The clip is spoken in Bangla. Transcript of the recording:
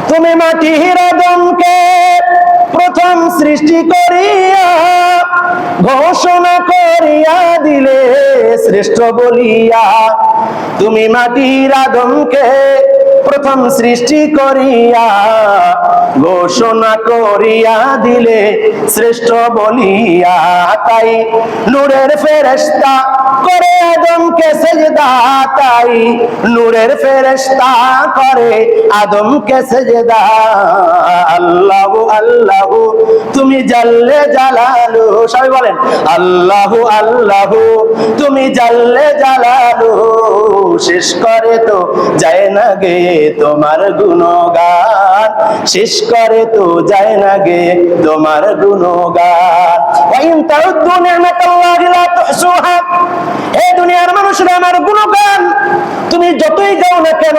তুমি মাটির আদমকে প্রথম সৃষ্টি করিয়া ঘোষণা করিয়া দিলে শ্রেষ্ঠ বলিয়া। তুমি মাটির আদমকে প্রথম সৃষ্টি করিয়া ঘোষণা করিয়া দিলে শ্রেষ্ঠ বলিয়া। তাই নূরের ফেরেশতা করে আদমকে সেজদা, তাই নূরের ফেরেশতা করে আদমকে সেজদা। আল্লাহু আল্লাহু তুমি জাল্লে জালালু, সবাই বলেন আল্লাহু আল্লাহু তুমি জাল্লে জালালু। শেষ করে তো যায় না গে তোমার গুণগান, শেষ করে তো যায় না গে তোমার গুণগান। ওয়া ইন তাউদ্দু নি'মাতাল্লাহি লা তুহসুহা, হে দুনিয়ার মানুষরা আমার গুণগান তুমি যতই গাও না কেন